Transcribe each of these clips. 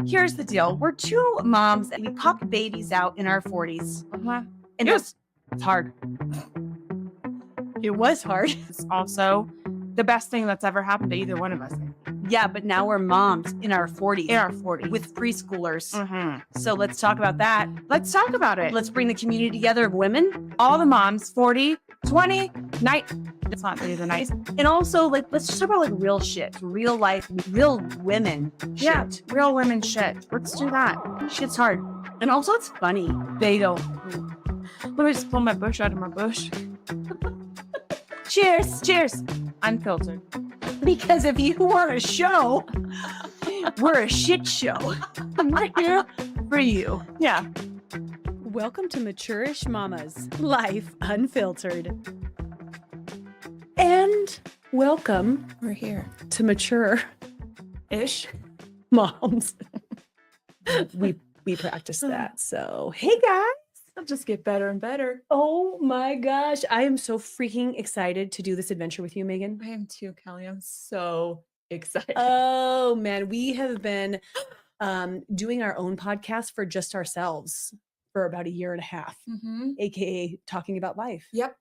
Here's the deal. We're two moms and we popped babies out in our 40s. And Yes. it's hard. It was hard. It's also the best thing that's ever happened to either one of us. Yeah, but now we're moms in our 40s. In our 40s. With preschoolers. Mm-hmm. So let's talk about that. Let's talk about it. Let's bring the community together of women. All the moms, 40, 20, night. It's not the night. And also, let's just talk about real shit. Real life, real women shit. Yeah, real women shit. Let's do that. Shit's hard. And also, it's funny. They don't. Let me just pull my bush out of my bush. Cheers. Cheers. Unfiltered. Because if you want a show, we're a shit show. We're here for you. Yeah. Welcome to Mature-ish Mamas, Life Unfiltered. And welcome We're here. to Mature-ish Moms. we practice that. So, hey guys. It'll just get better and better. Oh my gosh. I am so freaking excited to do this adventure with you, Megan. I am too, Kelly. I'm so excited. Oh man, we have been doing our own podcast for just ourselves for about a year and a half, aka talking about life. Yep.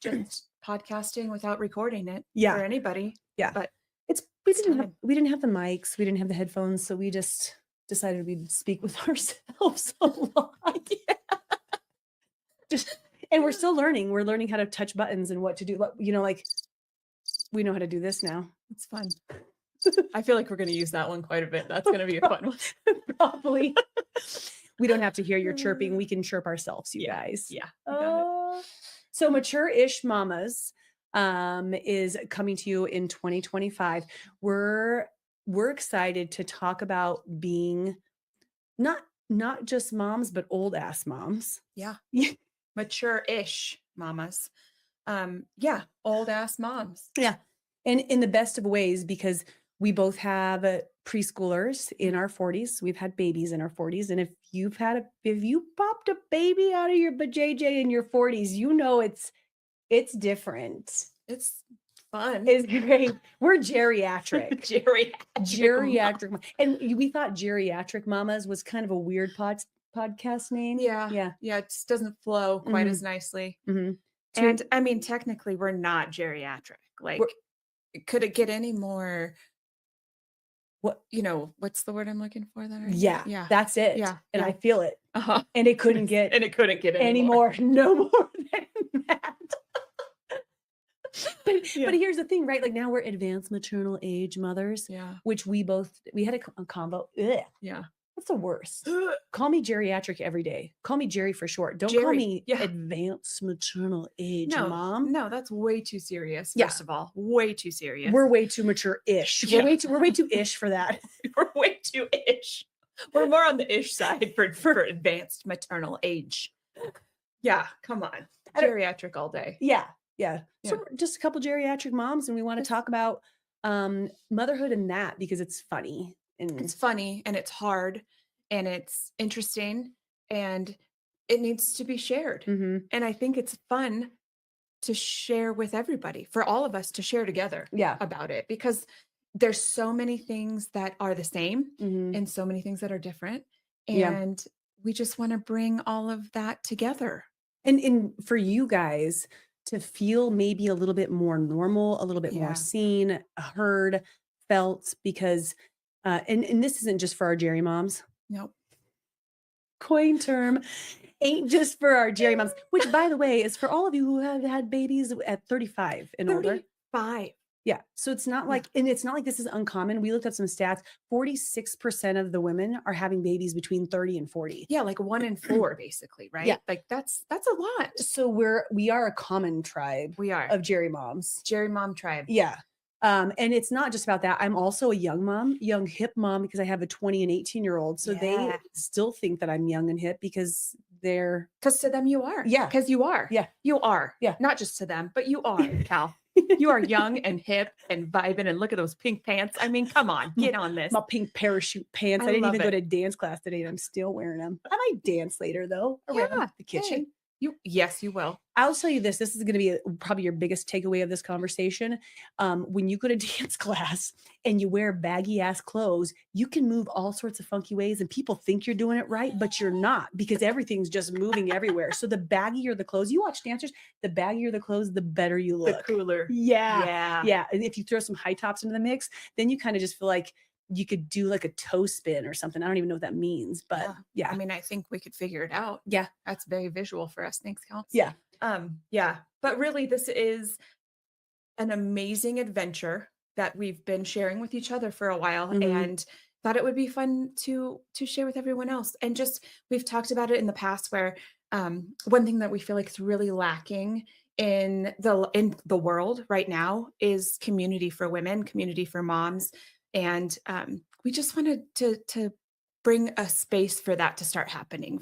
Just podcasting without recording it Yeah. for anybody. Yeah. But we didn't have the mics, we didn't have the headphones, so we just decided we'd speak with ourselves a lot. Yeah. And we're still learning. We're learning how to touch buttons and what to do. We know how to do this now. it's fun. I feel like we're going to use that one quite a bit. That's going to be a fun one. Probably. We don't have to hear your chirping. We can chirp ourselves, you guys. Yeah. So Mature-ish Mamas is coming to you in 2025. We're excited to talk about being not just moms, but old ass moms. Yeah. Mature-ish mamas. Old ass moms. Yeah. And in the best of ways, because we both have preschoolers in our 40s. We've had babies in our 40s. And if you popped a baby out of your JJ in your 40s, you know it's different. It's fun. It's great. We're geriatric. Geriatric. And we thought geriatric mamas was kind of a weird podcast name. Yeah. It just doesn't flow quite as nicely. Mm-hmm. And I mean, technically, we're not geriatric. Could it get any more? What's the word I'm looking for there? Yeah. That's it. Yeah. And I feel it. Uh-huh. And it couldn't get any more. No more than that. But here's the thing, right? Now we're advanced maternal age mothers. Yeah. Which we had a combo. Ugh. Yeah. That's the worst. Call me geriatric every day. Call me Jerry for short. Don't call me advanced maternal age mom. No, that's way too serious. Yeah. First of all, way too serious. We're way too mature-ish. Yeah. We're way too ish for that. We're way too ish. We're more on the ish side for advanced maternal age. Yeah, come on. Geriatric all day. Yeah. So we're just a couple geriatric moms, and we want to talk about motherhood and that because it's funny. And it's funny and it's hard and it's interesting and it needs to be shared. Mm-hmm. And I think it's fun to share with everybody, for all of us to share together about it, because there's so many things that are the same and so many things that are different. And we just want to bring all of that together. And for you guys to feel maybe a little bit more normal, a little bit more seen, heard, felt, because and this isn't just for our Jerry moms. Nope. Coin term, ain't just for our Jerry moms, which by the way is for all of you who have had babies at 35 and older. 35. Yeah. So it's not like, and it's not like this is uncommon. We looked up some stats. 46% of the women are having babies between 30 and 40. Yeah. Like 1 in 4, basically. Right. Yeah. That's a lot. So we are a common tribe. We are of Jerry moms. Jerry mom tribe. Yeah. And it's not just about that. I'm also a young hip mom, because I have a 20 and 18-year-old. So they still think that I'm young and hip because to them you are. Yeah. Because you are. Yeah. You are. Yeah. Not just to them, but you are, Cal. You are young and hip and vibing, and look at those pink pants. I mean, come on, get on this. My pink parachute pants. I didn't even go to dance class today and I'm still wearing them. I might dance later though. Around the kitchen. Yes, you will. I'll tell you this. This is going to be probably your biggest takeaway of this conversation. When you go to dance class and you wear baggy ass clothes, you can move all sorts of funky ways, and people think you're doing it right, but you're not, because everything's just moving everywhere. So the baggier the clothes, you watch dancers, the baggier the clothes, the better you The look. cooler. Yeah. Yeah. Yeah. And if you throw some high tops into the mix, then you kind of just feel like you could do like a toe spin or something. I don't even know what that means, but yeah. I mean, I think we could figure it out. Yeah. That's very visual for us. Thanks, Counts. Yeah. Yeah. But really, this is an amazing adventure that we've been sharing with each other for a while, and thought it would be fun to share with everyone else. And just, we've talked about it in the past where one thing that we feel like is really lacking in the world right now is community for women, community for moms. And we just wanted to bring a space for that to start happening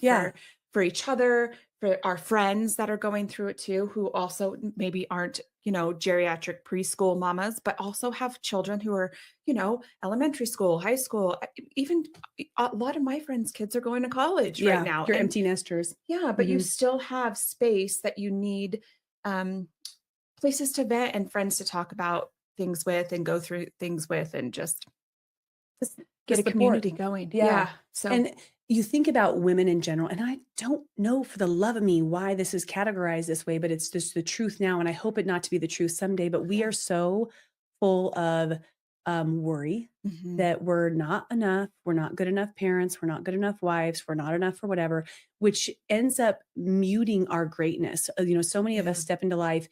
for each other, for our friends that are going through it too, who also maybe aren't, geriatric preschool mamas, but also have children who are, elementary school, high school, even a lot of my friends' kids are going to college right now. You're empty nesters. Yeah, but you still have space that you need, places to vent and friends to talk about things with and go through things with, and just get a community going. Yeah. So, and you think about women in general, and I don't know for the love of me why this is categorized this way, but it's just the truth now. And I hope it not to be the truth someday, but we are so full of worry that we're not enough. We're not good enough parents. We're not good enough wives. We're not enough for whatever, which ends up muting our greatness. So many of us step into life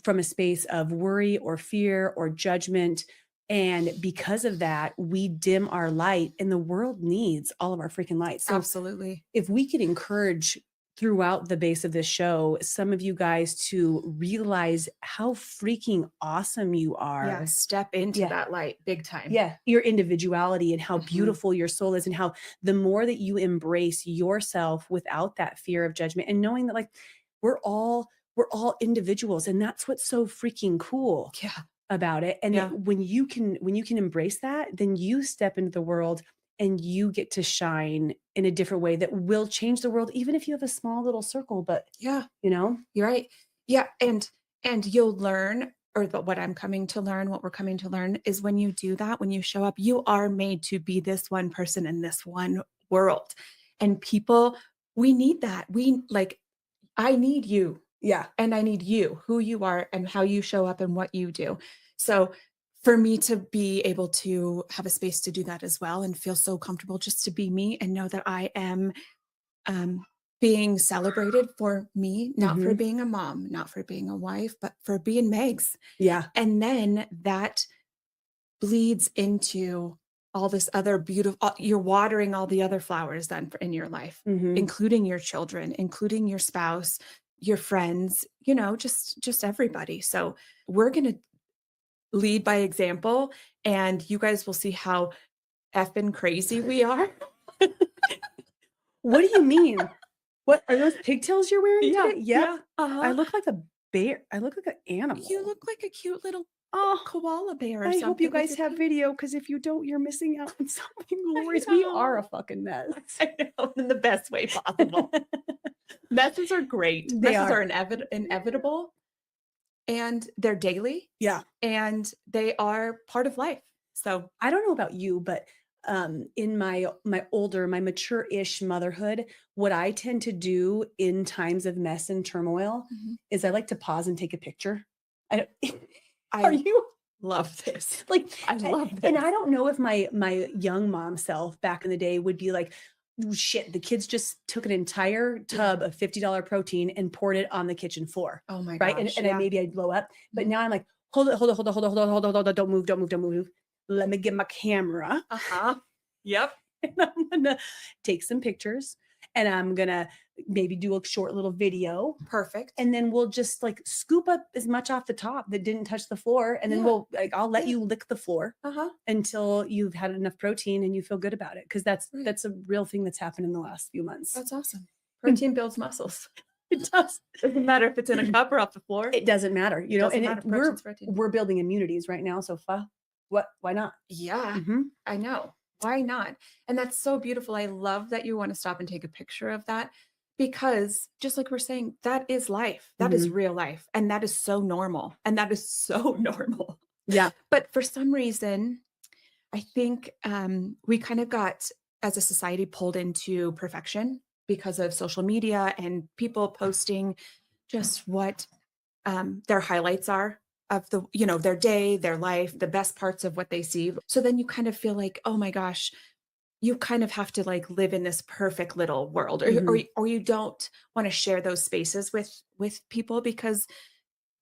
from a space of worry or fear or judgment. And because of that, we dim our light, and the world needs all of our freaking light. So absolutely. If we could encourage throughout the base of this show, some of you guys to realize how freaking awesome you are. Yeah, step into that light big time. Yeah, your individuality and how beautiful your soul is, and how the more that you embrace yourself without that fear of judgment, and knowing that like we're all individuals, and that's what's so freaking cool about it. And when you can embrace that, then you step into the world and you get to shine in a different way that will change the world, even if you have a small little circle. But you're right. Yeah. And you'll learn, or what we're coming to learn is when you do that, when you show up, you are made to be this one person in this one world. And people, we need that. I need you. Yeah. And I need you, who you are and how you show up and what you do. So for me to be able to have a space to do that as well, and feel so comfortable just to be me and know that I am being celebrated for me, not for being a mom, not for being a wife, but for being Megs. Yeah. And then that bleeds into all this other beautiful, you're watering all the other flowers then in your life, including your children, including your spouse, your friends, just everybody. So we're going to lead by example, and you guys will see how effing crazy we are. What do you mean? What are those pigtails you're wearing today? Yeah. I look like a bear. I look like an animal. You look like a cute little koala bear or I something. hope you guys have video, because if you don't, you're missing out on something glorious. We are a fucking mess. I know, in the best way possible. Messes are great. Messes are inevitable, and they're daily. Yeah. And they are part of life. So I don't know about you, but in my mature-ish motherhood, what I tend to do in times of mess and turmoil is I like to pause and take a picture. Are you? Love this. I love this. And I don't know if my young mom self back in the day would be like, shit, the kids just took an entire tub of $50 protein and poured it on the kitchen floor. Oh my gosh. Right. And maybe I'd blow up. But now I'm like, hold it. Don't move. Let me get my camera. Yep. And I'm gonna take some pictures, and I'm gonna maybe do a short little video. Perfect. And then we'll just like scoop up as much off the top that didn't touch the floor. And then I'll let you lick the floor until you've had enough protein and you feel good about it. Cause that's a real thing that's happened in the last few months. That's awesome. Protein builds muscles. It does. Doesn't matter if it's in a cup or off the floor. It doesn't matter. We're building immunities right now. So why not? Yeah, I know. Why not? And that's so beautiful. I love that you want to stop and take a picture of that, Because just like we're saying, that is life. That is Mhm. real life. And that is so normal. And that is so normal. Yeah. But for some reason, I think we kind of got, as a society, pulled into perfection because of social media and people posting just what their highlights are of the, their day, their life, the best parts of what they see. So then you kind of feel like, oh my gosh, you kind of have to like live in this perfect little world, Mhm. or you don't want to share those spaces with people because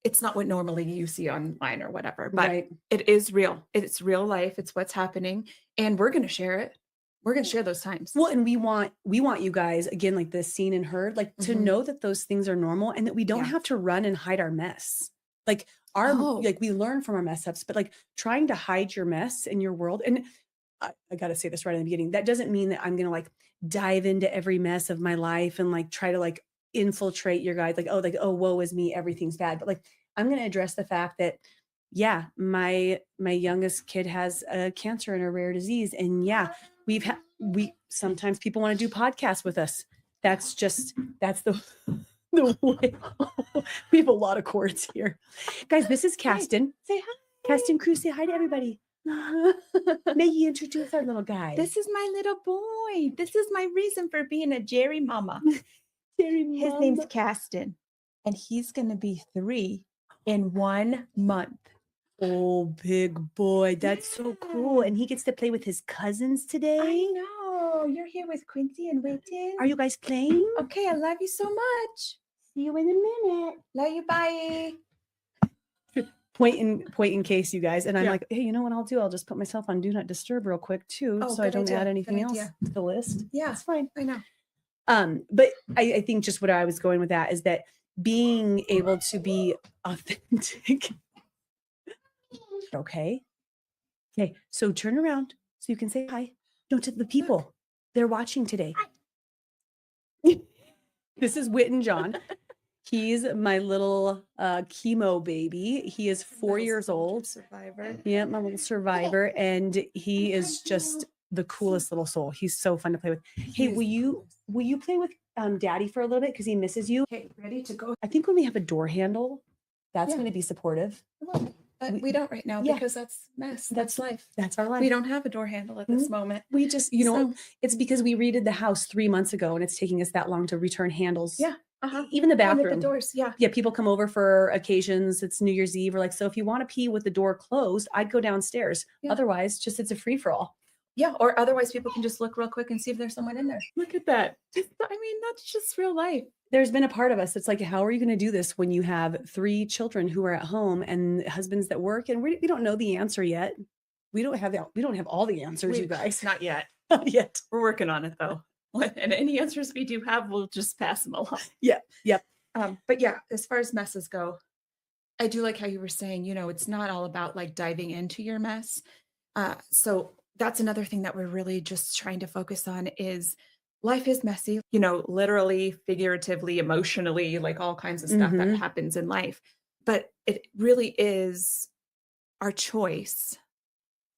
it's not what normally you see online or whatever. But Right. it is real. It's real life. It's what's happening, and we're going to share it. We're going to share those times. Well, and we want you guys, again, like the seen and heard, like to Mhm. know that those things are normal and that we don't Yeah. have to run and hide our mess. Like Oh, like we learn from our mess ups, but like trying to hide your mess in your world. And I got to say this right in the beginning. That doesn't mean that I'm going to like dive into every mess of my life and like try to like infiltrate your guide. Like, oh, woe is me. Everything's bad. But like, I'm going to address the fact that, yeah, my youngest kid has a cancer and a rare disease. And yeah, we sometimes people want to do podcasts with us. That's the way. We have a lot of cords here. Guys, this is hey, Caston. say hi. Caston Cruz, say hi to everybody. Maggie, introduce our little guy. This is my little boy. This is my reason for being a Jerry mama. Jerry His name's Mama. Caston, and he's going to be 3 in 1 month. Oh, big boy. That's so cool. Yeah. And he gets to play with his cousins today. I know. You're here with Quincy and Witten. Are you guys playing? Okay, I love you so much. See you in a minute. Love you. Bye. Point in case, you guys. And I'm Yeah. like, hey, you know what I'll do? I'll just put myself on do not disturb real quick too, Oh, so I good don't idea, add good anything else idea. to the list. Yeah, That's fine. I know. But I think just what I was going with that is that being able to be authentic. Okay. Okay. So turn around so you can say hi. No, to the people. They're watching today. This is Whit and John. He's my little chemo baby. He is 4 years old. Survivor. Yeah, my little survivor. And he is just the coolest little soul. He's so fun to play with. Hey, will you play with Daddy for a little bit because he misses you? Okay, ready to go? I think when we have a door handle, that's Yeah. going to be supportive. But we don't right now Yeah. because that's mess. That's life. That's our life. We don't have a door handle at this moment. We just, So- it's because we redid the house 3 months ago and it's taking us that long to return handles. Yeah. Uh-huh. Even the Oh, and bathroom. the doors. Yeah. Yeah, people come over for occasions. It's New Year's Eve. Or like, so if you want to pee with the door closed, I'd go downstairs. Yeah. Otherwise, just it's a free for all. Yeah. Or otherwise, people can just look real quick and see if there's someone in there. Look at that. I mean, that's just real life. There's been a part of us that's like, how are you going to do this when you have 3 children who are at home and husbands that work? And we don't know the answer yet. We don't have all the answers, you guys. Not yet. Not yet. We're working on it though. And any answers we do have, we'll just pass them along. Yeah. Yep. But yeah, as far as messes go, I do like how you were saying, it's not all about like diving into your mess. So that's another thing that we're really just trying to focus on is life is messy, literally, figuratively, emotionally, like all kinds of stuff that happens in life. But it really is our choice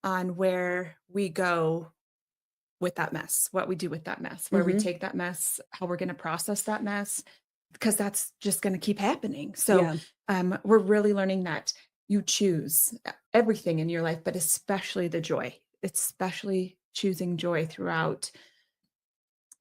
on where we go with that mess, what we do with that mess, where we take that mess, how we're going to process that mess, because that's just going to keep happening. So we're really learning that you choose everything in your life, but especially the joy, especially choosing joy throughout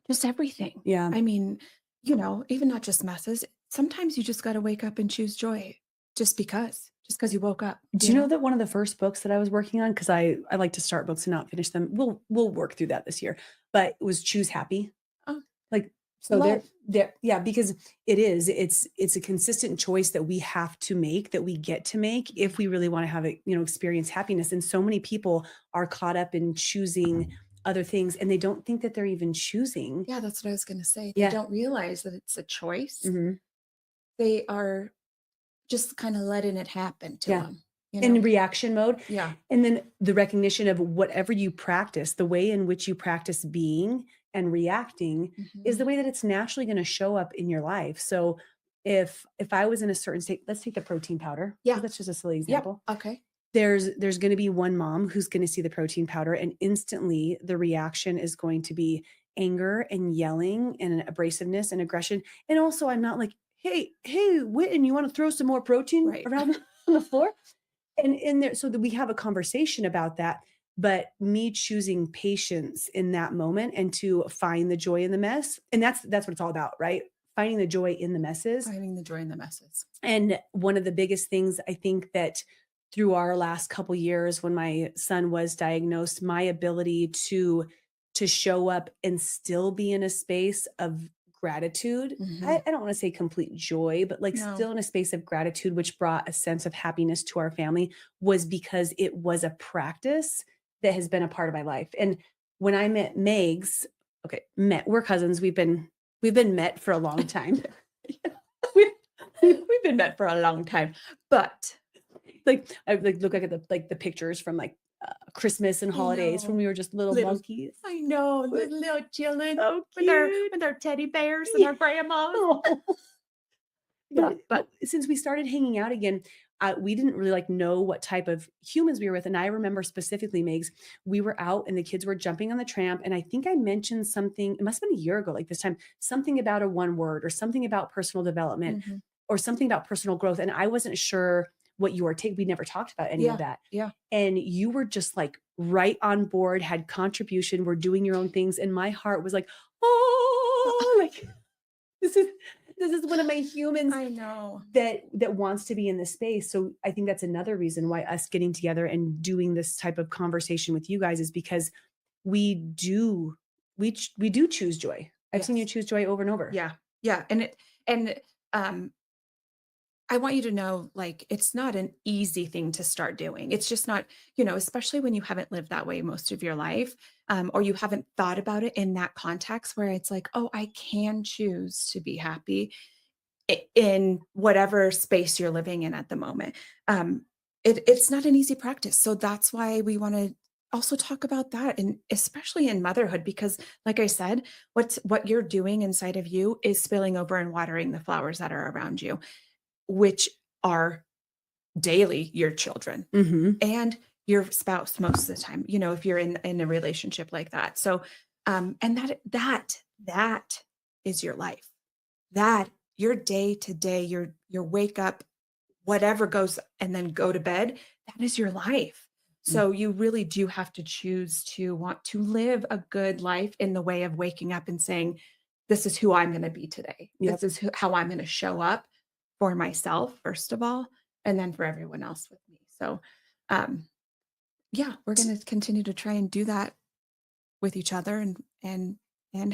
just everything. Yeah. I mean, even not just messes. Sometimes you just got to wake up and choose joy just because you woke up. Do you know that one of the first books that I was working on, because I like to start books and not finish them. We'll work through that this year, but it was Choose Happy. Oh. Like, so Love. yeah, because it's a consistent choice that we have to make, that we get to make if we really want to have it, experience happiness. And so many people are caught up in choosing other things and they don't think that they're even choosing. Yeah, that's what I was going to say. Yeah. They don't realize that it's a choice. Mm-hmm. They are just kind of letting it happen to them. In reaction mode. Yeah. And then the recognition of whatever you practice, the way in which you practice being and reacting is the way that it's naturally going to show up in your life. So if I was in a certain state, let's take the protein powder. Yeah. That's just a silly example. Yeah. Okay. There's going to be one mom who's going to see the protein powder and instantly the reaction is going to be, anger and yelling and abrasiveness and aggression. And also I'm not like, hey, Witten, you want to throw some more protein Right. around on the floor? And in there, so that we have a conversation about that, but me choosing patience in that moment and to find the joy in the mess. And that's what it's all about, right? Finding the joy in the messes. Finding the joy in the messes. And one of the biggest things I think that through our last couple years when my son was diagnosed, my ability to show up and still be in a space of gratitude. I don't want to say complete joy, but like No. still in a space of gratitude, which brought a sense of happiness to our family, was because it was a practice that has been a part of my life. And when I met Megs, we're cousins. We've been met for a long time. We've been met for a long time, but Like I like look at the pictures from like Christmas and I holidays when know. we were just little Little monkeys. I know, With the little children so with our cute. teddy bears and Yeah. our grandmas. Oh. Yeah, But but since we started hanging out again, we didn't really like know what type of humans we were with. And I remember specifically, Megs, we were out and the kids were jumping on the tramp. And I think I mentioned something, it must have been a year ago, like this time, something about a one word or something about personal development Mhm. or something about personal growth. And I wasn't sure what you were taking. We never talked about any of Yeah, that. yeah. And you were just like right on board, had contribution, were doing your own things. And my heart was like, oh, like this is this is one of my humans I know. that wants to be in this space. So I think that's another reason why us getting together and doing this type of conversation with you guys is because we do we do choose joy. I've seen you Yes. choose joy over and over. Yeah, yeah, and, um, I want you to know, like, it's not an easy thing to start doing. It's just not, especially when you haven't lived that way most of your life, or you haven't thought about it in that context where it's like, "Oh, I can choose to be happy in whatever space you're living in at the moment." It's not an easy practice. So that's why we want to also talk about that, and especially in motherhood, because like I said, what you're doing inside of you is spilling over and watering the flowers that are around you, which are daily your children Mhm. and your spouse most of the time, if you're in a relationship like that. So and that is your life. That your day to day, your wake up, whatever goes and then go to bed, that is your life. Mm. So you really do have to choose to want to live a good life in the way of waking up and saying, this is who I'm going to be today. Yep. This is how I'm going to show up for myself, first of all, and then for everyone else with me. So, um, yeah, we're going to continue to try and do that with each other and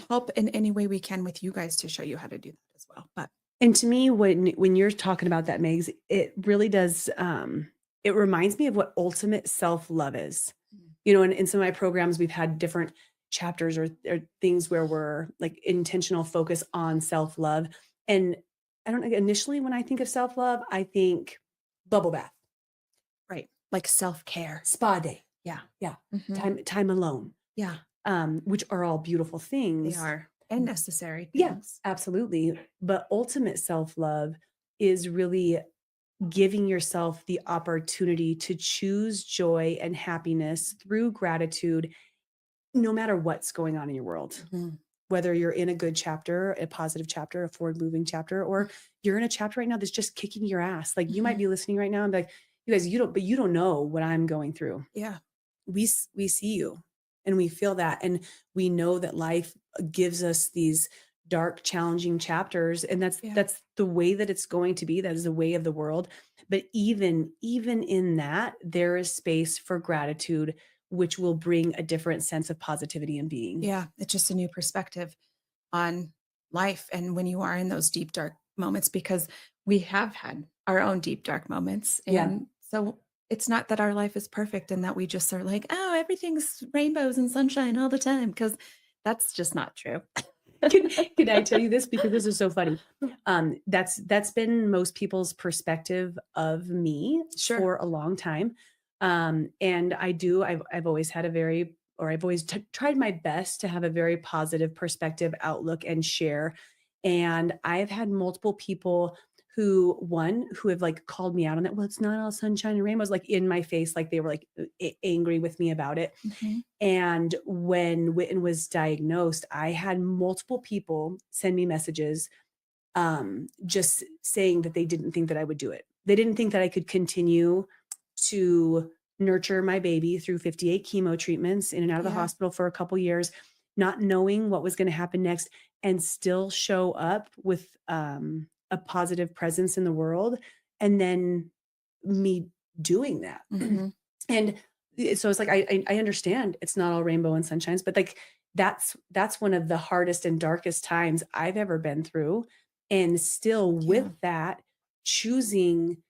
help in any way we can with you guys to show you how to do that as well. But And to me, when you're talking about that, Megs, it really does, it reminds me of what ultimate self-love is. In some of my programs, we've had different chapters or things where we're like intentional focus on self-love. And I don't know, initially when I think of self-love, I think bubble bath, right, like self-care. spa day. Yeah. Yeah. Mhm. Time alone, Yeah, which are all beautiful they things. are, and necessary Yeah, things. absolutely. But ultimate self-love is really giving yourself the opportunity to choose joy and happiness through gratitude, no matter what's going on in your world. Mhm. Whether you're in a good chapter, a positive chapter, a forward moving chapter, or you're in a chapter right now that's just kicking your ass. Like you might Mhm. be listening right now and be like, you guys, you don't know what I'm going through. Yeah, We see you and we feel that. And we know that life gives us these dark, challenging chapters. And that's yeah, that's the way that it's going to be. That is the way of the world. But even in that, there is space for gratitude, which will bring a different sense of positivity and being. yeah, it's just a new perspective on life and when you are in those deep, dark moments because we have had our own deep, dark moments, Yeah. and so it's not that our life is perfect and that we just are like, "Oh, everything's rainbows and sunshine all the time," because that's just not true. Can I tell you this? Because this is so funny. That's been most people's perspective of me Sure. for a long time. And I've always had a very, or I've always tried my best to have a very positive perspective, outlook, and share. And I've had multiple people who have like called me out on that. Well, it's not all sunshine and rainbows, like in my face, like they were like angry with me about it. Mhm. And when Witten was diagnosed, I had multiple people send me messages just saying that they didn't think that I would do it. They didn't think that I could continue to nurture my baby through 58 chemo treatments in and out of the Yeah. hospital for a couple years, not knowing what was going to happen next, and still show up with a positive presence in the world. And then me doing that. Mhm. And so it's like, I understand it's not all rainbow and sunshines, but like, that's one of the hardest and darkest times I've ever been through. And still with Yeah. that, choosing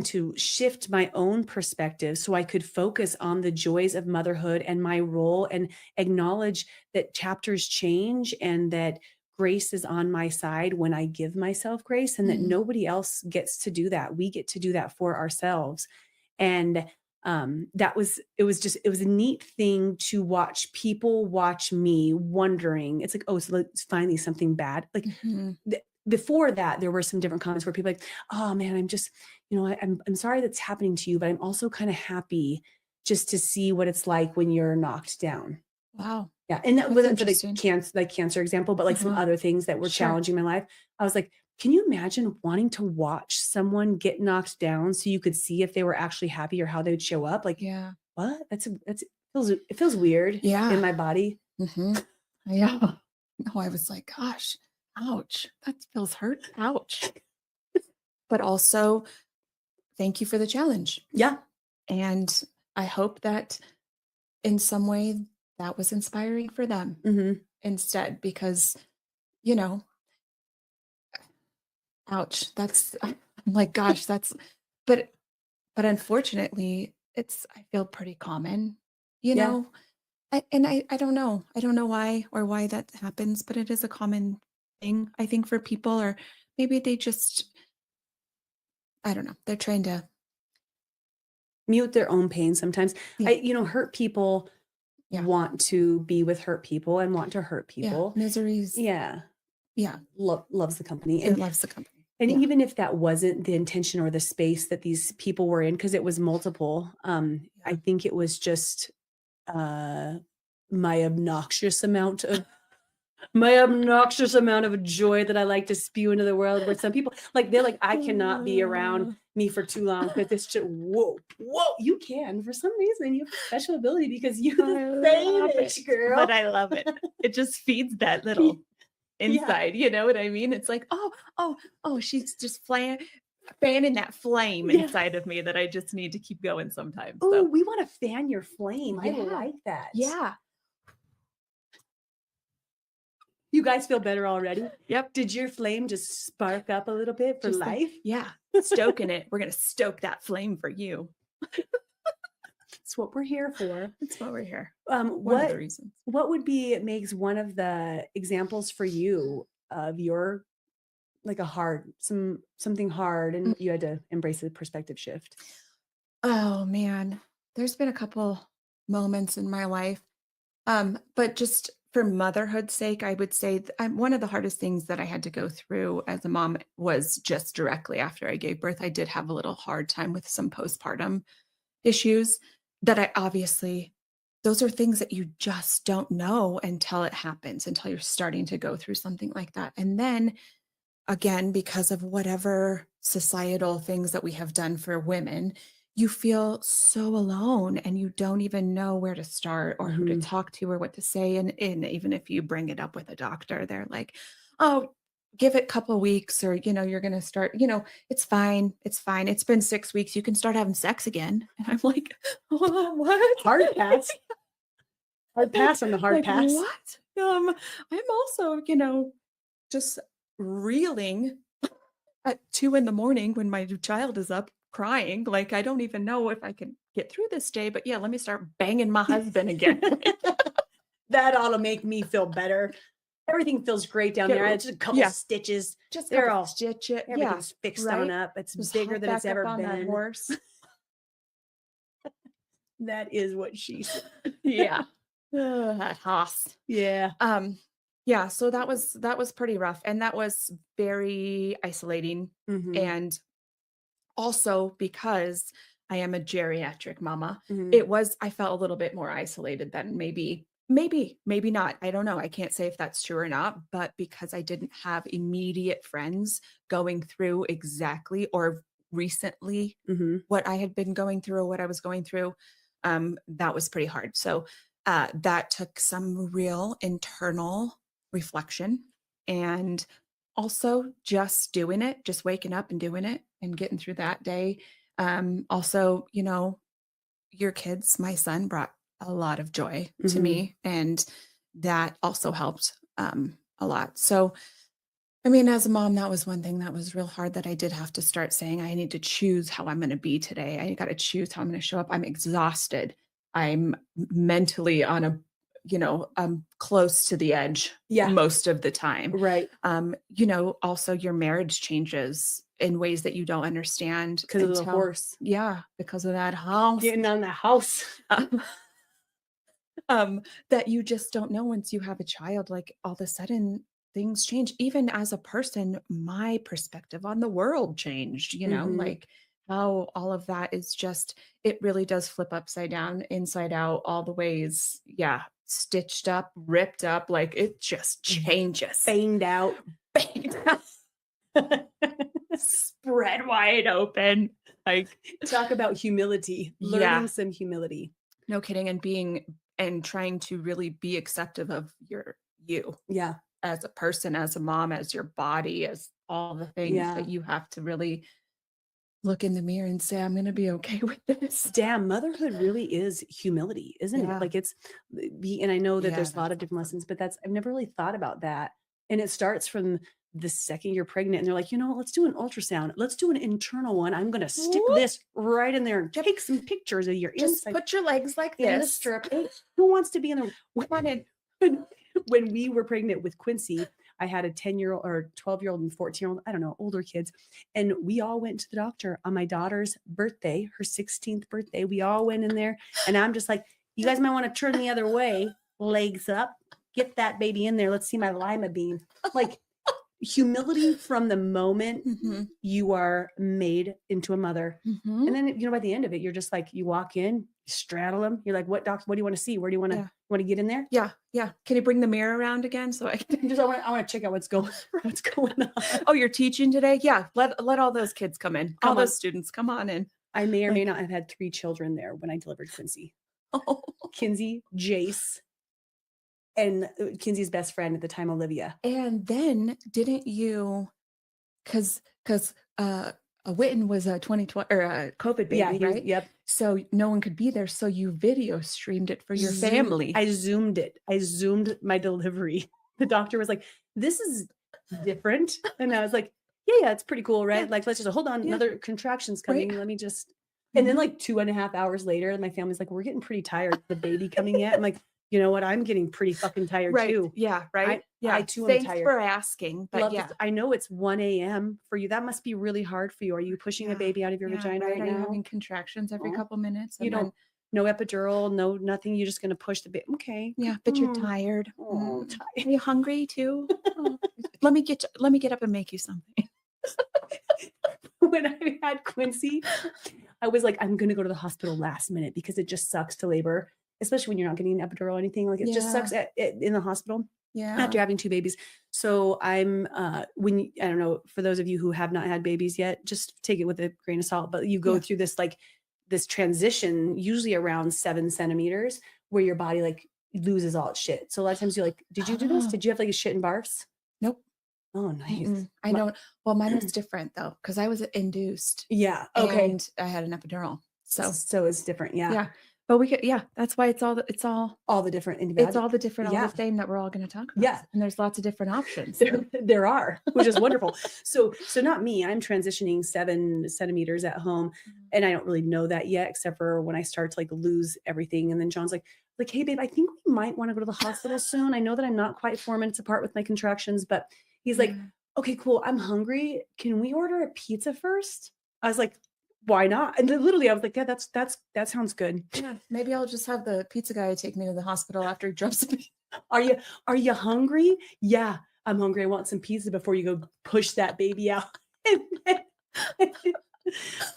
to shift my own perspective so I could focus on the joys of motherhood and my role, and acknowledge that chapters change and that grace is on my side when I give myself grace, and that Mhm. nobody else gets to do that. We get to do that for ourselves. And it was a neat thing to watch people watch me wondering. It's like, oh, so it's finally something bad. Like Mhm. before that, there were some different comments where people like, oh man, I'm just, I'm sorry that's happening to you, but I'm also kind of happy just to see what it's like when you're knocked down. Wow. Yeah. And that That's wasn't for the interesting. cancer example, but like some Uh-huh. other things that were Sure. challenging my life. I was like, can you imagine wanting to watch someone get knocked down so you could see if they were actually happy or how they would show up? Like, Yeah. what? It feels weird in Yeah. my body. Mhm. Yeah. No, I was like, gosh, ouch. That feels hurt. Ouch. But also, thank you for the challenge. Yeah. And I hope that in some way that was inspiring for them Hmm. instead, because, you know, ouch. That's I'm like, gosh, but but unfortunately, I feel pretty common, you Yeah. know. I don't know. I don't know why that happens, but it is a common thing, I think, for people, or maybe they just, I don't know. They're trying to, Mute their own pain sometimes. yeah, Hurt people yeah, want to be with hurt people and want to hurt yeah. people. Miseries, Yeah. yeah. Loves the company. It loves the company. And Yeah. even if that wasn't the intention or the space that these people were in, because it was multiple, I Yeah. think it was just uh my obnoxious amount of joy that I like to spew into the world, where some people like, they're like, I cannot be around me for too long because it's just whoa, you can. For some reason, you have a special ability because you the I same love it, age, girl. but I love it. It just feeds that Yeah. little inside, you know what I mean? It's like, oh, she's just fanning that flame Yeah. inside of me that I just need to keep going sometimes. Oh, So we want to fan your flame. I yeah, like that. yeah, You guys feel better already? yep. Did your flame just spark up a little bit for Just life? yeah, stoking it. We're gonna stoke that flame for you. It's what we're here for. That's why we're here. Um, One of the what reasons. what would be makes one of the examples for you of your like something hard Mm. and you had to embrace a perspective shift? Oh man, there's been a couple moments in my life. But just for motherhood's sake, I would say one of the hardest things that I had to go through as a mom was just directly after I gave birth. I did have a little hard time with some postpartum issues that I obviously, those are things that you just don't know until it happens, until you're starting to go through something like that. And then again, because of whatever societal things that we have done for women, you feel so alone and you don't even know where to start or who to Mhm. talk to or what to say. And even if you bring it up with a doctor, they're like, oh, give it a couple weeks or, you're going to start, it's fine. It's fine. It's been 6 weeks. You can start having sex again. And I'm like, oh, what? Hard pass. Hard pass on the hard Like, pass. what? I'm also, just reeling at 2 in the morning when my child is up crying, like, I don't even know if I can get through this day, but yeah, let me start banging my husband again. That ought to make me feel better. Everything feels great down Get there. r It's just a couple Yeah, stitches. just a They're couple all stitch it, yeah, Everything's fixed on right? up. It's Just bigger hop than it's back up ever on that been. horse. That is what she said. Yeah. Ugh, that hoss. Yeah. Um, Yeah, so that was pretty rough, and that was very isolating, Mhm. and also because I am a geriatric mama, Mhm. I felt a little bit more isolated than maybe not, I don't know, I can't say if that's true or not, but because I didn't have immediate friends going through exactly or recently Mhm. what I had been going through or what I was going through, that was pretty hard. So, that took some real internal reflection and also just doing it, just waking up and doing it and getting through that day. Also, your kids, my son brought a lot of joy to Mhm. me, and that also helped a lot. So, I mean, as a mom, that was one thing that was real hard that I did have to start saying, I need to choose how I'm going to be today. I got to choose how I'm going to show up. I'm exhausted. I'm mentally I'm close to the edge Yeah. most of the time. Right. Also your marriage changes in ways that you don't understand 'Cause of the until, horse yeah, because of that house. getting on the house. Um, that you just don't know once you have a child, like, all of a sudden, things change. Even as a person, my perspective on the world changed, Mhm. like, how all of that is just it really does flip upside down, inside out, all the ways. Yeah, stitched up, ripped up, like, it just changes. Banged out. Banged out, spread wide open, like, Talk about humility, learning yeah. some humility. No kidding, and trying to really be acceptive of you Yeah. as a person, as a mom, as your body, as all the things that Yeah. you have to really look in the mirror and say, "I'm gonna be okay with this." Damn, motherhood really is humility, isn't it? Yeah. Like it's and I know that Yeah, there's a lot that's of different awesome. lessons, but I've never really thought about that. And it starts from the second you're pregnant and they're like, you know what, let's do an ultrasound. Let's do an internal one. I'm gonna stick Whoop. this right in there and Yep. take some pictures of your Just inside put your legs like in the this. strip. Who wants to be in the Come on in. when when we were pregnant with Quincy, I had a 10-year-old or 12-year-old and 14-year-old, I don't know, older kids. And we all went to the doctor on my daughter's birthday, her 16th birthday. We all went in there. And I'm just like, you guys might want to turn the other way, legs up, get that baby in there. Let's see my lima bean. Like humility from the moment Mhm. you are made into a mother. And Mhm. then, by the end of it, you're just like, you walk in, you straddle them. You're like, what do you want to see? Where do you Yeah. want to get in there? Yeah, yeah. Can you bring the mirror around again so I can Just I want to check out what's going on. Oh, you're teaching today? Yeah, let all those kids come in. All Come on. those students, come on in. I may or may Like, not have had 3 children there when I delivered Quincy. oh. Kinsey, Jace, and Kinsey's best friend at the time, Olivia. And then didn't you 'cause, Witten was a 2020 or a COVID Yeah, baby, he was right? yep. So no one could be there, so you video streamed it for your family. I zoomed it. I zoomed my delivery. The doctor was like, "This is different." And I was like, "Yeah, yeah, it's pretty cool, Yeah, right? Like, let's just hold on, yeah, another contraction's right? coming. Let me just." And then Mhm. like 2.5 hours later, my family's like, "We're getting pretty tired. The baby coming yet?" I'm like, "You know what? I'm getting pretty fucking tired Right, too. yeah, I right? I Yeah. too am Thanks tired." for asking, but Love yeah. I know it's 1 a.m. for you. That must be really hard for you. Are you pushing a Yeah, baby out of your yeah, vagina right? right Are you now? having contractions every Oh, couple minutes? you And then don't no epidural, no nothing. You're just gonna push the baby. Okay. yeah, but you're tired. Oh, Are you hungry too? Oh, let me get up and make you something. when I had Quincy, I was like, I'm gonna go to the hospital last minute because it just sucks to labor, especially when you're not getting an epidural or anything. Like it just Yeah, sucks in the hospital yeah. after having 2 babies. So I'm I don't know, for those of you who have not had babies yet, just take it with a grain of salt. But you go Yeah. through this transition, usually around 7 centimeters, where your body like loses all its shit. So a lot of times you're like, did you do this? Oh, Did you have like a shit and barfs? nope. Oh, nice. Mm-mm. I don't well, mine was different though, because I was induced Yeah. Okay. and I had an epidural. So, So it's different. Yeah. yeah. But we could yeah, that's why All the different it's individual. all the different all the Yeah. same that we're all gonna talk about. Yeah. And there's lots of different options. There are, which is wonderful. So not me. I'm transitioning 7 centimeters at home, Mhm. and I don't really know that yet, except for when I start to like lose everything. And then John's like, hey babe, I think we might want to go to the hospital soon. I know that I'm not quite 4 minutes apart with my contractions, but he's like, Yeah. okay, cool. I'm hungry. Can we order a pizza first? I was like, why not? And then literally, I was like, yeah, that sounds good. Yeah. Maybe I'll just have the pizza guy take me to the hospital after he drops me. Are you are you hungry? Yeah, I'm hungry. I want some pizza before you go push that baby out.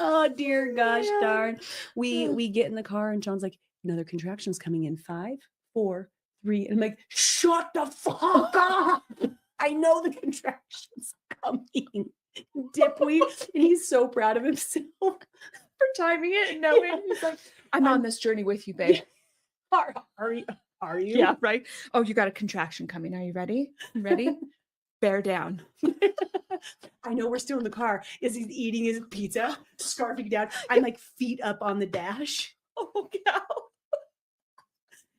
Oh dear gosh Oh, darn. We man. we get in the car and John's like, another contraction's coming in 5, 4, 3. And I'm like, shut the fuck up. I know the contraction's coming. Dipweed. And he's so proud of himself for timing it and knowing. Yeah. He's like, I'm on this journey with you, babe. are you? Are you? Yeah, right. Oh, you got a contraction coming. Are you ready? You ready? Bear down. I know we're still in the car as he's eating his pizza, scarfing down. I'm like feet up on the dash. Oh, cow.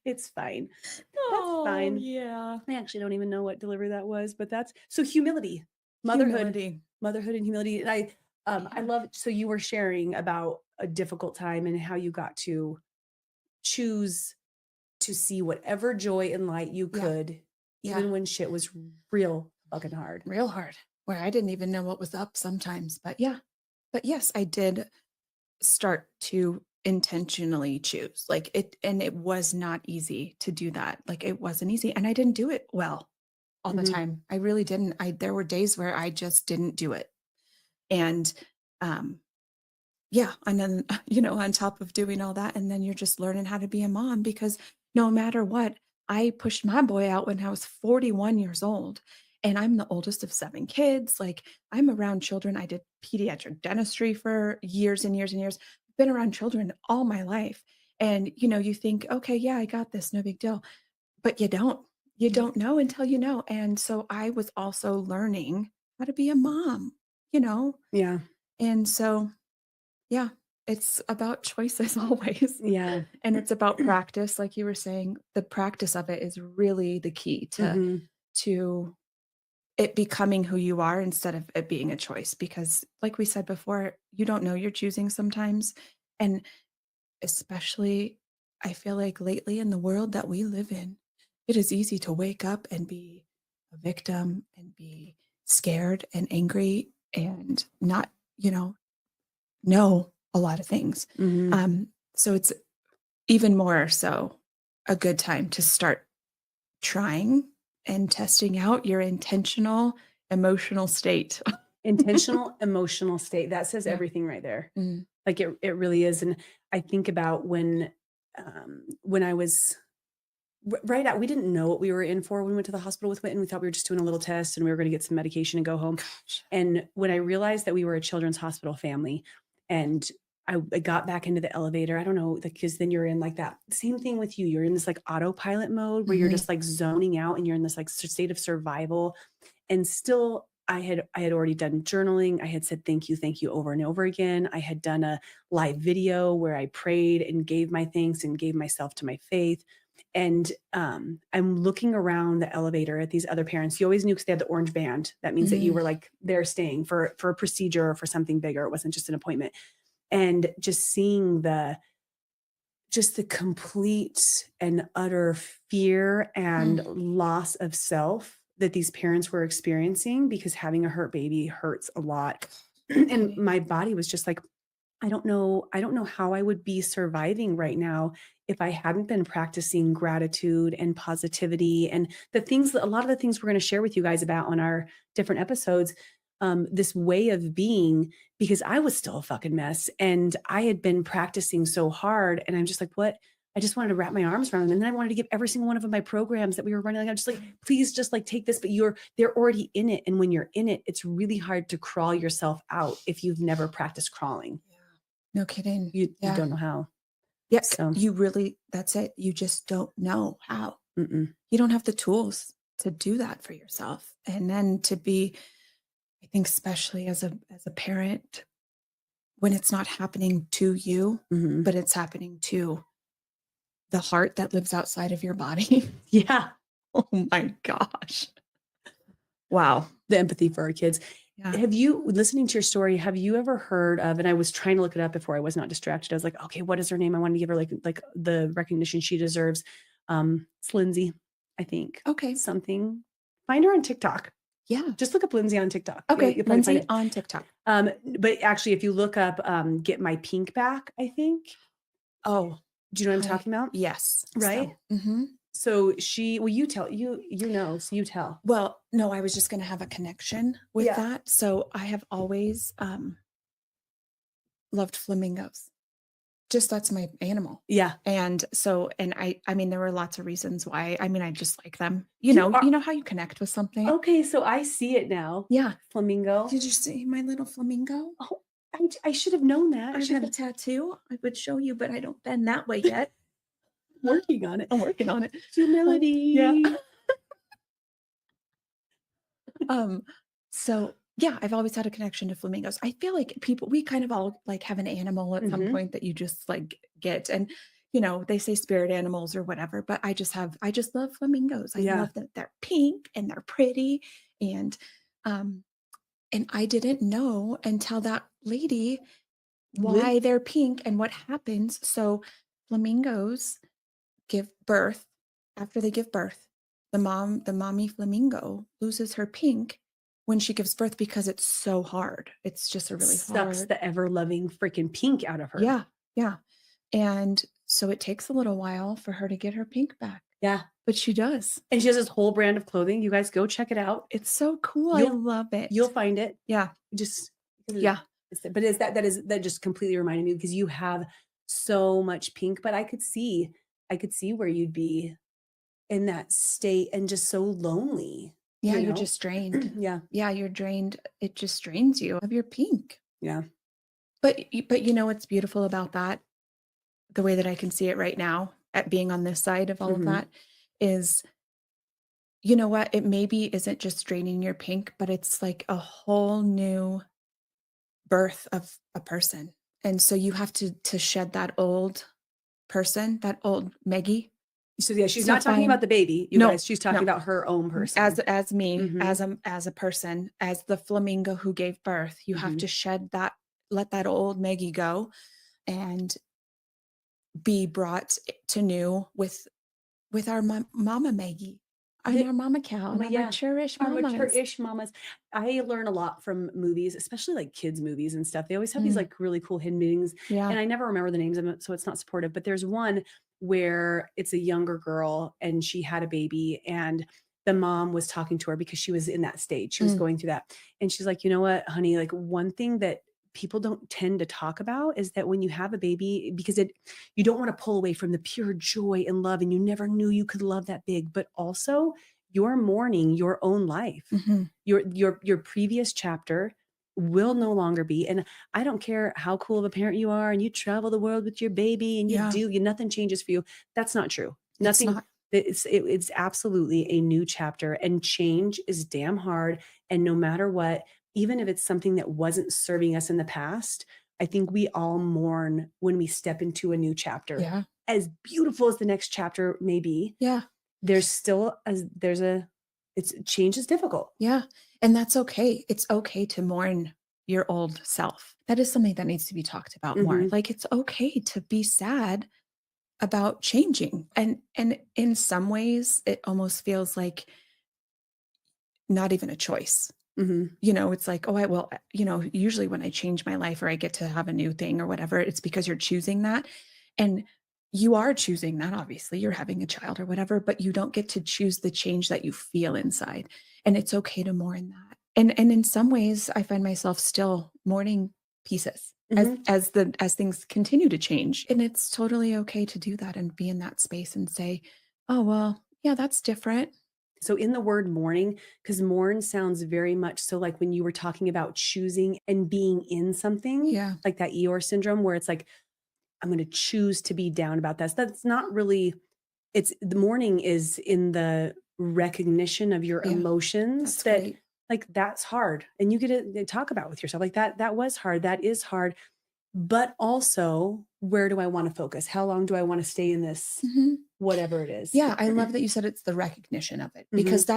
It's fine. That's Oh, fine. yeah. I actually don't even know what delivery that was, but that's so humility, Humility. motherhood and humility. And I love, so you were sharing about a difficult time and how you got to choose to see whatever joy and light you Yeah. could, Yeah. even when shit was real fucking hard. Real hard. Where I didn't even know what was up sometimes. But yeah. But yes, I did start to intentionally choose. Like it was not easy to do that. Like it wasn't easy. And I didn't do it well all the Mhm. time. I really didn't. There were days where I just didn't do it. And um yeah, and then on top of doing all that, and then you're just learning how to be a mom because no matter what, I pushed my boy out when I was 41 years old, and I'm the oldest of 7 kids. Like, I'm around children. I did pediatric dentistry for years and years and years. Been around children all my life. And you think, okay, yeah, I got this, no big deal. But you don't. You Nope. don't know until you know. And so I was also learning how to be a mom, you know? Yeah. And so yeah, it's about choices always. Yeah. And it's about practice, like you were saying. The practice of it is really the key Mhm. to it becoming who you are instead of it being a choice. Because like we said before, you don't know you're choosing sometimes. And especially I feel like lately in the world that we live in, it is easy to wake up and be a victim and be scared and angry and not, know a lot of things. Mhm. So it's even more so a good time to start trying and testing out your intentional emotional state. Intentional emotional state. That says Yeah. everything right there. Mm. Like it really is. And I think about when I was right out, we didn't know what we were in for when we went to the hospital with Witten. We thought we were just doing a little test and we were going to get some medication and go home. Gosh. And when I realized that we were a children's hospital family and I got back into the elevator, I don't know, because then you're in like that same thing with you. You're in this like autopilot mode where you're Mhm. just like zoning out and you're in this like state of survival. And still I had already done journaling. I had said thank you over and over again. I had done a live video where I prayed and gave my thanks and gave myself to my faith. And I'm looking around the elevator at these other parents. You always knew because they had the orange band. That means that you Mm. were like there staying for a procedure or for something bigger. It wasn't just an appointment. And just seeing the complete and utter fear and Mm. loss of self that these parents were experiencing because having a hurt baby hurts a lot. And Kidding. my body was just like, I don't know how I would be surviving right now if I hadn't been practicing gratitude and positivity and a lot of the things we're going to share with you guys about on our different episodes, this way of being, because I was still a fucking mess and I had been practicing so hard. And I'm just like, what? I just wanted to wrap my arms around them. And then I wanted to give every single one of them my programs that we were running. Like, I'm just like, please just like take this, but they're already in it. And when you're in it, it's really hard to crawl yourself out if you've never practiced crawling. Yeah. No kidding. You Yeah. don't know how. Yeah. So That's it. You just don't know how. mm-mm. You don't have the tools to do that for yourself. And then to be, I think, especially as a parent, when it's not happening to you, Mhm. but it's happening to the heart that lives outside of your body. Yeah. Oh my gosh. Wow. The empathy for our kids. Yeah. Listening to your story, have you ever heard of, and I was trying to look it up before I was not distracted. I was like, okay, what is her name? I wanted to give her like the recognition she deserves. It's Lindsay, I think. Okay. Something. Find her on TikTok. Yeah. Just look up Lindsay on TikTok. Okay. You'll probably find Lindsay it. on TikTok. But actually, if you look up Get My Pink Back, I think. Oh, Do you know what I'm talking about? yes. Right? So, So well, you know, so you tell. Well, no, I was just gonna have a connection with Yeah. that. So I have always, loved flamingos. Just that's my animal. Yeah. And so and I mean, there were lots of reasons why. I mean, I just like them. You You are know how you connect with something? okay, so I see it now. Yeah. Flamingo. Did you see my little flamingo? Oh, I should have known that. I I should have a have tattoo. I would show you, but I don't bend that way yet. working on it. I'm working on it. Yeah. Humility. Um, so yeah, I've always had a connection to flamingos. I feel like people we kind of all like have an animal at some Mhm. point that you just like get and you know, they say spirit animals or whatever, but I just love flamingos. I Yeah. love that they're pink and they're pretty and um and I didn't know until that lady Lit why they're pink and what happens. So flamingos give birth. After they give birth, the mommy flamingo loses her pink when she gives birth because it's so hard. It's just a really sucks hard. the ever-loving freaking pink out of her. Yeah, yeah. And so it takes a little while for her to get her pink back, Yeah. but she does. And she has this whole brand of clothing. You guys go check it out. It's so cool. I You'll love you'll it. find it. Yeah, Just because yeah. but is that just completely reminded me because you have so much pink, but I could see where you'd be in that state and just so lonely, Yeah, you you're know? just drained. Yeah. Yeah, you're drained. It just drains you of your pink. Yeah. But you know what's beautiful about that? The way that I can see it right now at being on this side of all of Mhm. that is, you know what? It maybe isn't just draining your pink, but it's like a whole new birth of a person. And so you have to shed that old person, that old Maggie So, yeah, she's to not talking about find the baby, you no, guys. She's talking no. about her own person. As me, Mhm. as a person, as the flamingo who gave birth, you have to Mhm. shed that let that old Maggie go and be brought to new with our mama Maggie and The our mama cow and our yeah. mature-ish Our mamas. mature-ish mamas. I learn a lot from movies, especially, like, kids' movies and stuff. They always have these, Mm, like, really cool hidden meanings, yeah. and I never remember the names of them, so it's not supportive, but there's one where it's a younger girl, and she had a baby, and the mom was talking to her because she was in that stage. She was Mm, going through that, and she's like, "You know what, honey? Like, one thing that people don't tend to talk about is that when you have a baby because you don't wanna pull away from the pure joy and love, and you never knew you could love that big, but also you're mourning your own life. mhm. Your previous chapter will no longer be, and I don't care how cool of a parent you are and you travel the world with your baby and Yeah, nothing changes for you. That's not true. it's Nothing not. it's absolutely a new chapter and change is damn hard and no matter what, even if it's something that wasn't serving us in the past, I think we all mourn when we step into a new chapter. Yeah, As beautiful as the next chapter may be, yeah, there's still a there's a it's change is difficult. yeah, and that's okay. It's okay to mourn your old self. That is something that needs to be talked about more. Mhm, Like, it's okay to be sad about changing, and in some ways, it almost feels like not even a choice. mhm. You know, it's like, "Oh, I will" you know, usually when I change my life or I get to have a new thing or whatever, it's because you're choosing that, and you are choosing that, obviously, you're having a child or whatever, but you don't get to choose the change that you feel inside, and it's okay to mourn that. And in some ways, I find myself still mourning pieces Mhm. as things continue to change, and it's totally okay to do that and be in that space and say, "Oh, well, yeah, that's different." So in the word mourning, because mourn sounds very much so like when you were talking about choosing and being in something, Yeah, like that Eeyore syndrome where it's like, "I'm gonna choose to be down about this." That's not really it's the mourning is in the recognition of your yeah, emotions that's that great. like, that's hard, and you get to talk about with yourself, like, that was hard, that is hard, but also, where do I wanna focus? How long do I wanna stay in this, Mhm. whatever it is? Yeah, I love that you said it's the recognition of it because Mhm,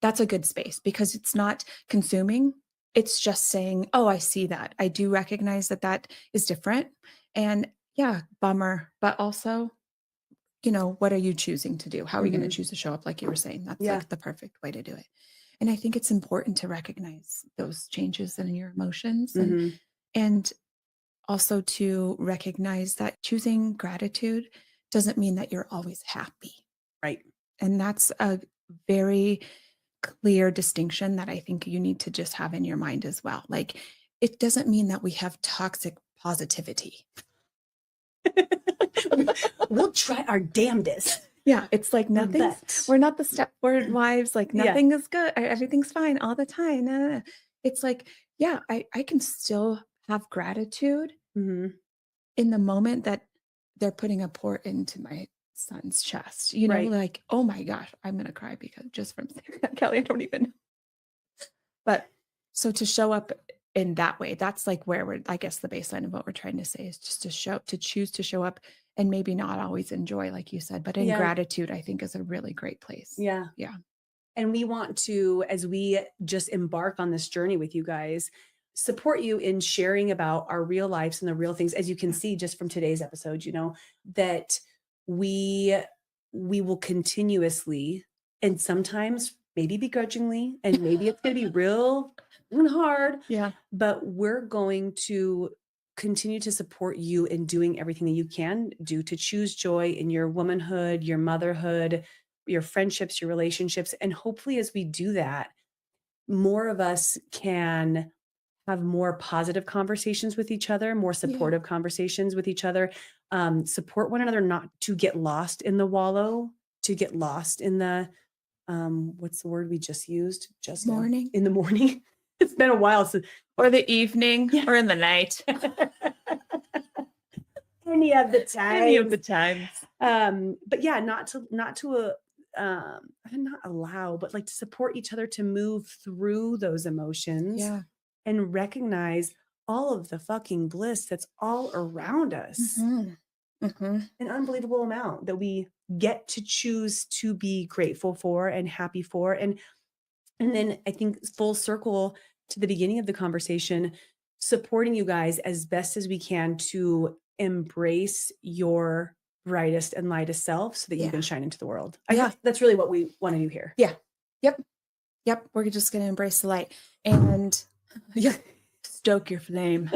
that's a good space because it's not consuming. It's just saying, "Oh, I see that. I do recognize that that is different." And yeah, bummer, but also, you know, what are you choosing to do? How are you going to mhm, choose to show up like you were saying? That's yeah, like the perfect way to do it. And I think it's important to recognize those changes in your emotions mhm, and also to recognize that choosing gratitude doesn't mean that you're always happy. right. And that's a very clear distinction that I think you need to just have in your mind as well. Like, it doesn't mean that we have toxic positivity. We'll try our damnedest. Yeah, it's like we're not the Stepford wives, like nothing is good, everything's fine all the time. No, no, no. It's like, yeah, I can still have gratitude in the moment that they're putting a port into my son's chest. You know, like, oh my gosh, I'm gonna cry because just from saying that, Kelly, I don't even know. But so to show up in that way, that's like where we're, I guess the baseline of what we're trying to say is just to choose to show up and maybe not always enjoy, like you said, but in gratitude, I think is a really great place. Yeah. Yeah. And we want to, as we just embark on this journey with you guys, support you in sharing about our real lives and the real things, as you can see just from today's episode, you know, that we will continuously, and sometimes maybe begrudgingly, and maybe it's going to be real hard. Yeah. But we're going to continue to support you in doing everything that you can do to choose joy in your womanhood, your motherhood, your friendships, your relationships. And hopefully, as we do that, more of us can have more positive conversations with each other, more supportive conversations with each other, support one another, not to get lost in the wallow, to get lost in the, what's the word we just used? Just morning. In the morning. It's been a while since. Or the evening or in the night. Any of the times. Any of the times. But yeah, not allow, but like to support each other to move through those emotions and recognize all of the fucking bliss that's all around us. An unbelievable amount that we get to choose to be grateful for and happy for. And then I think full circle to the beginning of the conversation, supporting you guys as best as we can to embrace your brightest and lightest self so that you can shine into the world. That's really what we want to do here. Yeah. Yep. We're just going to embrace the light and stoke your flame.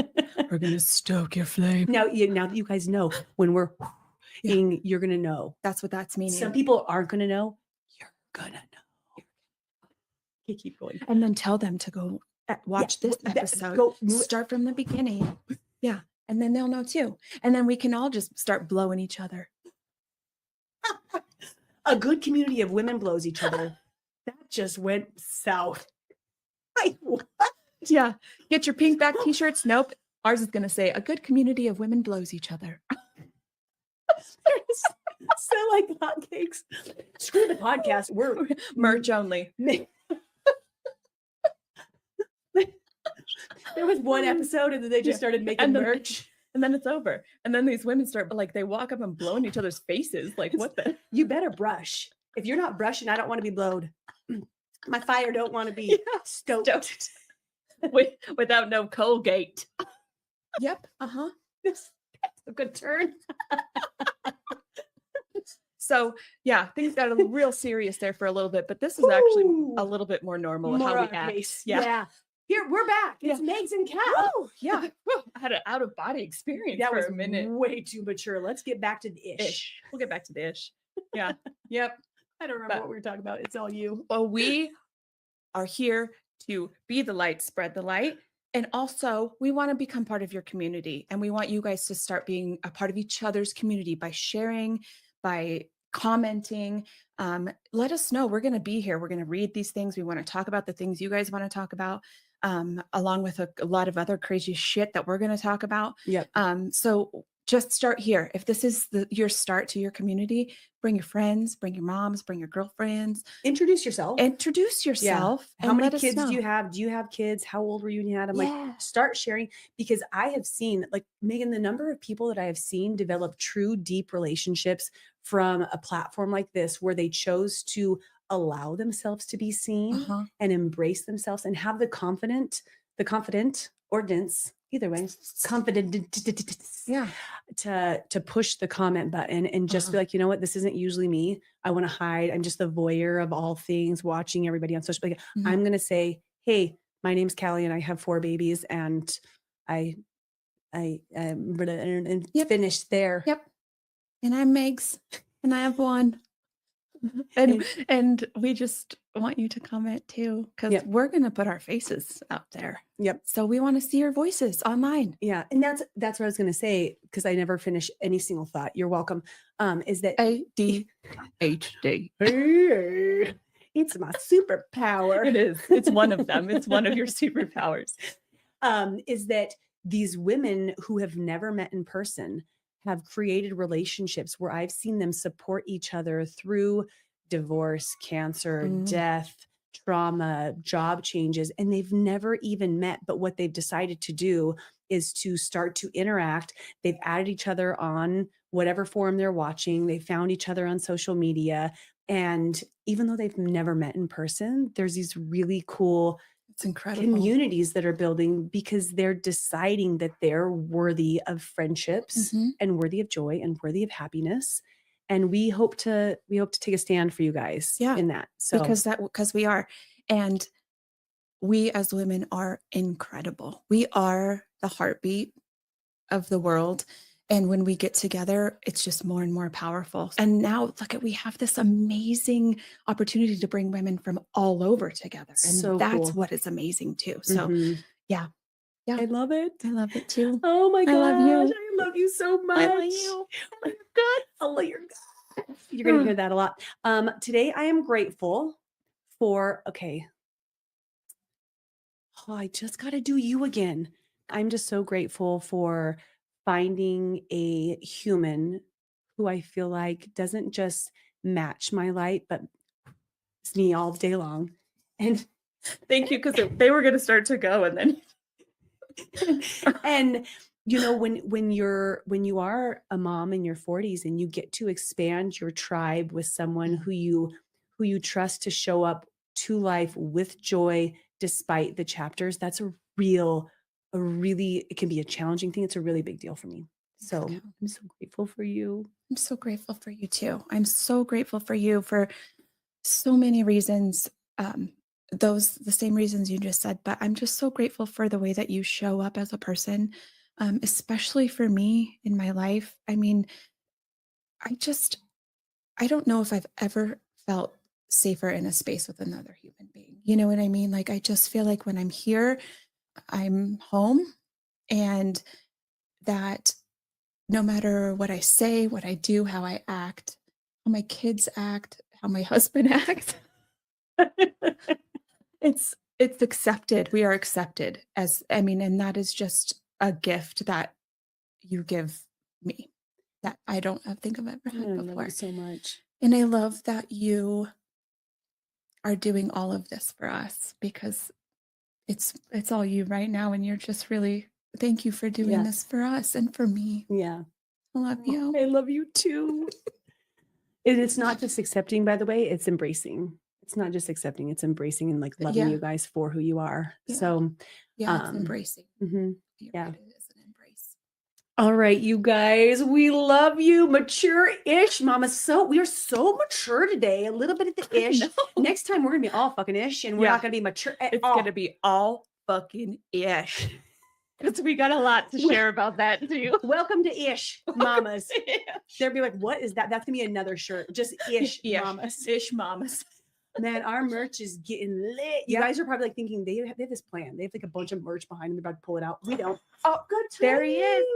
We're going to stoke your flame. Now that you guys know when we're you're going to know. That's what that's meaning. Some people aren't going to know. You're going to know. Okay, keep going. And then tell them to go watch this episode. Start from the beginning. Yeah. And then they'll know too. And then we can all just start blowing each other. A good community of women blows each other. That just went south. What? Yeah. Get your pink back t-shirts. Nope. Ours is going to say a good community of women blows each other. So like hotcakes. Screw the podcast. We're merch only. There was one episode and then they just started making merch. And then it's over. And then these women start, like, they walk up and blow in each other's faces. Like, what the? You better brush. If you're not brushing, I don't want to be blowed. My fire don't want to be stoked. Without no Colgate. Yep. That's a good turn. So yeah, things got real serious there for a little bit, but this is actually a little bit more normal how we act. Yeah. Here, we're back. It's Megs and Kat. Yeah. I had an out-of-body experience that for was a minute. Way too mature. Let's get back to the ish. We'll get back to the ish. Yeah. Yep. I don't remember what we were talking about. It's all you. Well, we are here to be the light, spread the light. And also, we want to become part of your community. And we want you guys to start being a part of each other's community by sharing, by commenting. Let us know. We're going to be here. We're going to read these things. We want to talk about the things you guys want to talk about, along with a lot of other crazy shit that we're going to talk about. Yep. So just start here. If this is your start to your community, bring your friends, bring your moms, bring your girlfriends. Introduce yourself. Yeah. How many kids do you have? Do you have kids? How old were you when you had them? Like, start sharing, because I have seen, like, Megan, the number of people that I have seen develop true, deep relationships from a platform like this, where they chose to allow themselves to be seen and embrace themselves and have the confident ordinance, either way, confident to push the comment button and just be like, you know what, this isn't usually me. I want to hide. I'm just the voyeur of all things, watching everybody on social media. I'm going to say, hey, my name's Callie and I have 4 babies, and I finished there. Yep. And I'm Megs and I have 1. And we just want you to comment too, because we're going to put our faces out there. Yep. So we want to see your voices online. Yeah. And that's what I was going to say, because I never finish any single thought. You're welcome. Is that ADHD. It's my superpower. It is. It's one of them. It's one of your superpowers. Is that these women who have never met in person have created relationships where I've seen them support each other through divorce, cancer, death, trauma, job changes, and they've never even met. But what they've decided to do is to start to interact. They've added each other on whatever forum they're watching. They found each other on social media. And even though they've never met in person, there's these really cool communities that are building because they're deciding that they're worthy of friendships and worthy of joy and worthy of happiness. And we hope to take a stand for you guys in that. So because we are, and we as women are incredible. We are the heartbeat of the world. And when we get together, it's just more and more powerful. And now we have this amazing opportunity to bring women from all over together. And that's what is amazing too. So yeah. I love it. I love it too. Oh my gosh. I love you. I love you so much. I love you. I love your guts. I love your guts. You're going to hear that a lot. Today I am grateful for, I just got to do you again. I'm just so grateful for finding a human who I feel like doesn't just match my light, but it's me all day long. And thank you, because they were going to start to go, and then and when you are a mom in your 40s and you get to expand your tribe with someone who you trust to show up to life with joy despite the chapters, that's it can be a challenging thing. It's a really big deal for me. So I'm so grateful for you. I'm so grateful for you too. I'm so grateful for you for so many reasons. The same reasons you just said, but I'm just so grateful for the way that you show up as a person, especially for me in my life. I mean, I don't know if I've ever felt safer in a space with another human being. You know what I mean? I just feel like when I'm here, I'm home, and that no matter what I say, what I do, how I act, how my kids act, how my husband acts, it's accepted. We are accepted and that is just a gift that you give me that I don't think I've ever had before. I love you so much. And I love that you are doing all of this for us, because it's all you right now. And you're just really, thank you for doing this for us and for me. Yeah. I love you. I love you too. And it's not just accepting, by the way, it's embracing. It's not just accepting, it's embracing and loving you guys for who you are. Yeah. So it's embracing. Yeah. Right, it is an embrace. All right, you guys, we love you. Mature-ish, mama. We are so mature today. A little bit of the ish. Next time we're gonna be all fucking ish, and we're not gonna be mature at all. It's gonna be all fucking ish. Because we got a lot to share about that too. Welcome to ish, mamas. They'll be like, what is that? That's gonna be another shirt. Just ish, mamas. Ish mamas. Man, our merch is getting lit. You guys are probably thinking they have this plan. They have a bunch of merch behind them. They're about to pull it out. We don't. Oh, good. There he is.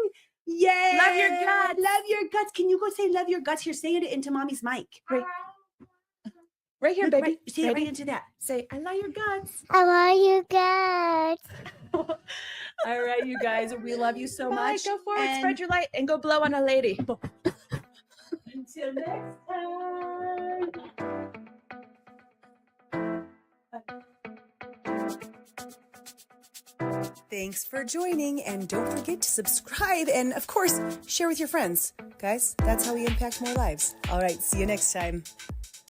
Yay. Love your guts. Love your guts. Can you go say love your guts? Here, say it into mommy's mic. Right here, baby. Say it right into that. Say, I love your guts. I love your guts. All right, you guys. We love you so much. Go forward, spread your light, and go blow on a lady. Until next time. Thanks for joining, and don't forget to subscribe and, of course, share with your friends. Guys, that's how we impact more lives. All right, see you next time.